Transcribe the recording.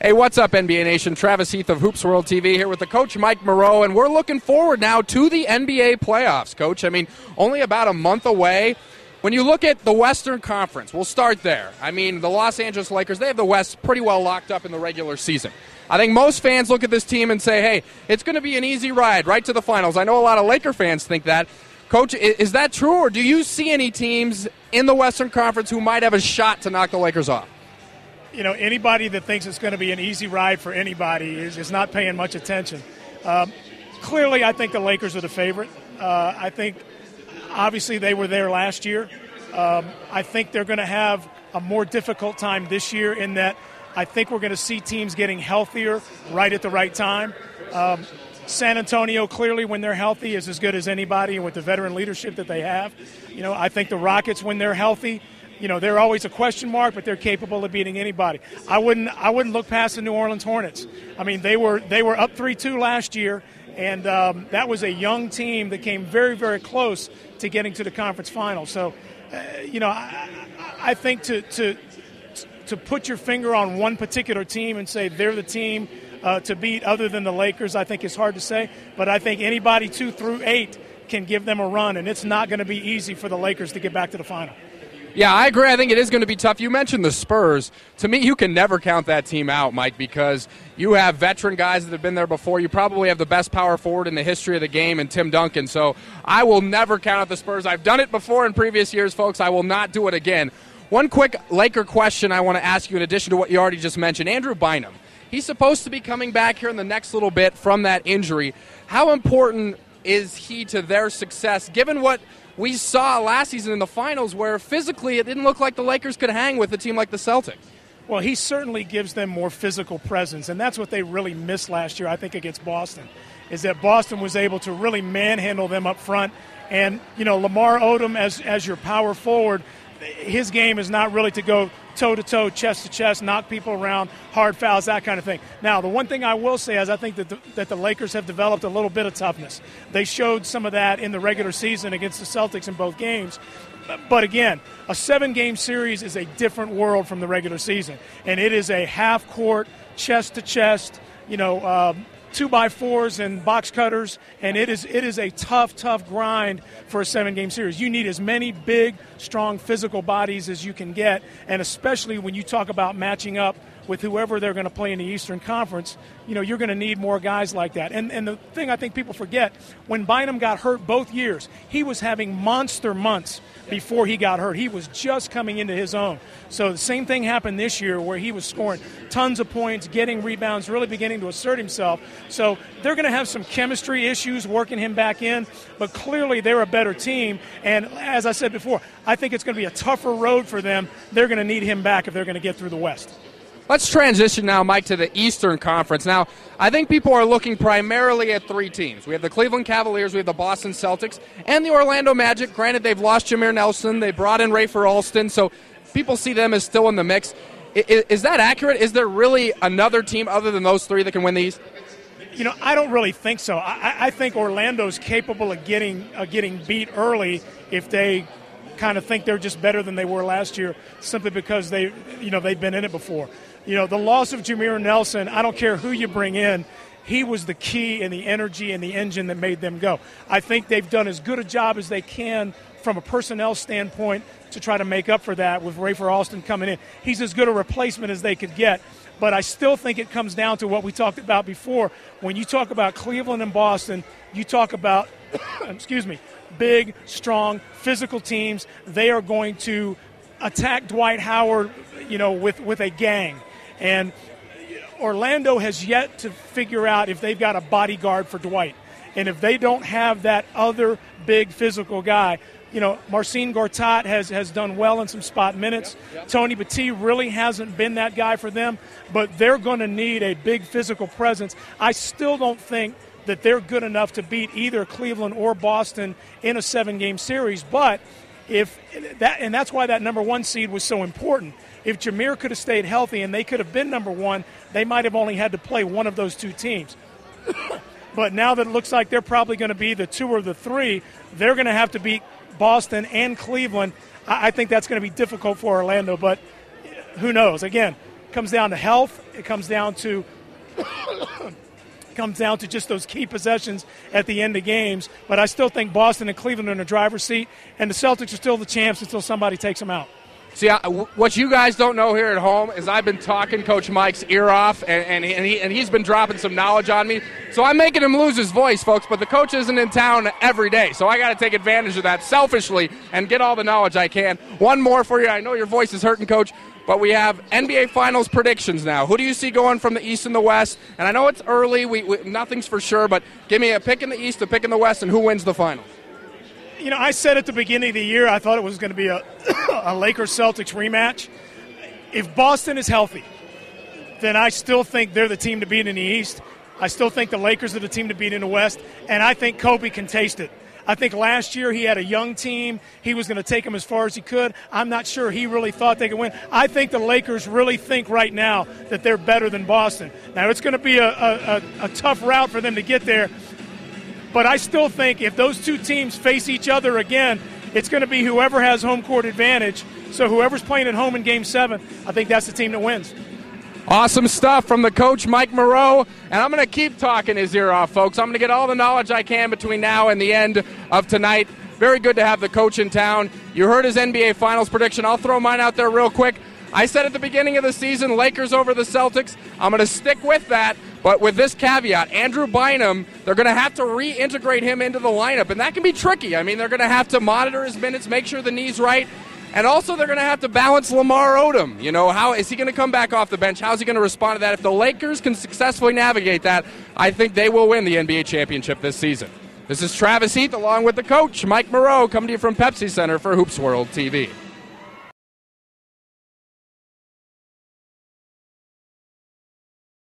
Hey, what's up, NBA Nation? Travis Heath of Hoops World TV here with the coach, Mike Moreau, and we're looking forward now to the NBA playoffs, Coach. I mean, only about a month away. When you look at the Western Conference, we'll start there. I mean, the Los Angeles Lakers, they have the West pretty well locked up in the regular season. I think most fans look at this team and say, hey, it's going to be an easy ride right to the finals. I know a lot of Laker fans think that. Coach, is that true, or do you see any teams in the Western Conference who might have a shot to knock the Lakers off? You know, anybody that thinks it's going to be an easy ride for anybody is not paying much attention. Clearly, I think the Lakers are the favorite. I think, obviously, they were there last year. I think they're going to have a more difficult time this year in that I think we're going to see teams getting healthier right at the right time. San Antonio, clearly, when they're healthy, is as good as anybody, and with the veteran leadership that they have. You know, I think the Rockets, when they're healthy, you know, they're always a question mark, but they're capable of beating anybody. I wouldn't look past the New Orleans Hornets. I mean, they were up 3-2 last year, and that was a young team that came very, very close to getting to the conference finals. So, you know, I think to put your finger on one particular team and say they're the team to beat other than the Lakers, I think is hard to say. But I think anybody 2 through 8 can give them a run, and it's not going to be easy for the Lakers to get back to the final. Yeah, I agree. I think it is going to be tough. You mentioned the Spurs. To me, you can never count that team out, Mike, because you have veteran guys that have been there before. You probably have the best power forward in the history of the game in Tim Duncan. So I will never count out the Spurs. I've done it before in previous years, folks. I will not do it again. One quick Laker question I want to ask you in addition to what you already just mentioned. Andrew Bynum, he's supposed to be coming back here in the next little bit from that injury. How important is he to their success, given what we saw last season in the finals where physically it didn't look like the Lakers could hang with a team like the Celtics? Well, he certainly gives them more physical presence, and that's what they really missed last year, I think, against Boston, is that Boston was able to really manhandle them up front. And, you know, Lamar Odom as your power forward, his game is not really to go toe-to-toe, chest-to-chest, knock people around, hard fouls, that kind of thing. Now, the one thing I will say is I think that the Lakers have developed a little bit of toughness. They showed some of that in the regular season against the Celtics in both games. But again, a 7-game series is a different world from the regular season. And it is a half-court, chest-to-chest, you know, 2x4s and box cutters, and it is a tough grind for a 7-game series. You need as many big, strong, physical bodies as you can get, and especially when you talk about matching up with whoever they're going to play in the Eastern Conference, you know, you're going to need more guys like that. And the thing I think people forget, when Bynum got hurt both years, he was having monster months before he got hurt. He was just coming into his own. So the same thing happened this year where he was scoring tons of points, getting rebounds, really beginning to assert himself. So they're going to have some chemistry issues working him back in, but clearly they're a better team. And as I said before, I think it's going to be a tougher road for them. They're going to need him back if they're going to get through the West. Let's transition now, Mike, to the Eastern Conference. Now, I think people are looking primarily at 3 teams. We have the Cleveland Cavaliers, we have the Boston Celtics, and the Orlando Magic. Granted, they've lost Jameer Nelson. They brought in Rafer Alston, so people see them as still in the mix. Is that accurate? Is there really another team other than those 3 that can win the East? You know, I don't really think so. I think Orlando's capable of getting beat early if they kind of think they're just better than they were last year simply because they've been in it before. You know, the loss of Jameer Nelson, I don't care who you bring in, he was the key and the energy and the engine that made them go. I think they've done as good a job as they can from a personnel standpoint to try to make up for that with Rafer Alston coming in. He's as good a replacement as they could get. But I still think it comes down to what we talked about before. When you talk about Cleveland and Boston, you talk about, big, strong, physical teams. They are going to attack Dwight Howard, you know, with a gang. And Orlando has yet to figure out if they've got a bodyguard for Dwight. And if they don't have that other big physical guy, you know, Marcin Gortat has done well in some spot minutes. Yep. Tony Battie really hasn't been that guy for them, but they're going to need a big physical presence. I still don't think that they're good enough to beat either Cleveland or Boston in a 7-game series, but that's why that number 1 seed was so important. If Jameer could have stayed healthy and they could have been number 1, they might have only had to play one of those 2 teams. But now that it looks like they're probably going to be the 2 or the 3, they're going to have to beat Boston and Cleveland. I think that's going to be difficult for Orlando, but who knows? Again, comes down to health. It comes down to just those key possessions at the end of games. But I still think Boston and Cleveland are in the driver's seat, and the Celtics are still the champs until somebody takes them out. See, what you guys don't know here at home is I've been talking Coach Mike's ear off, and he's been dropping some knowledge on me. So I'm making him lose his voice, folks, but the coach isn't in town every day. So I got to take advantage of that selfishly and get all the knowledge I can. One more for you. I know your voice is hurting, Coach, but we have NBA Finals predictions now. Who do you see going from the East and the West? And I know it's early. Nothing's for sure, but give me a pick in the East, a pick in the West, and who wins the Finals. You know, I said at the beginning of the year I thought it was going to be a Lakers-Celtics rematch. If Boston is healthy, then I still think they're the team to beat in the East. I still think the Lakers are the team to beat in the West, and I think Kobe can taste it. I think last year he had a young team. He was going to take them as far as he could. I'm not sure he really thought they could win. I think the Lakers really think right now that they're better than Boston. Now, it's going to be a tough route for them to get there. But I still think if those two teams face each other again, it's going to be whoever has home court advantage. So whoever's playing at home in Game 7, I think that's the team that wins. Awesome stuff from the coach, Mike Moreau. And I'm going to keep talking his ear off, folks. I'm going to get all the knowledge I can between now and the end of tonight. Very good to have the coach in town. You heard his NBA Finals prediction. I'll throw mine out there real quick. I said at the beginning of the season, Lakers over the Celtics. I'm going to stick with that. But with this caveat, Andrew Bynum, they're going to have to reintegrate him into the lineup, and that can be tricky. I mean, they're going to have to monitor his minutes, make sure the knee's right, and also they're going to have to balance Lamar Odom. You know, how is he going to come back off the bench? How's he going to respond to that? If the Lakers can successfully navigate that, I think they will win the NBA championship this season. This is Travis Heath along with the coach, Mike Moreau, coming to you from Pepsi Center for Hoops World TV.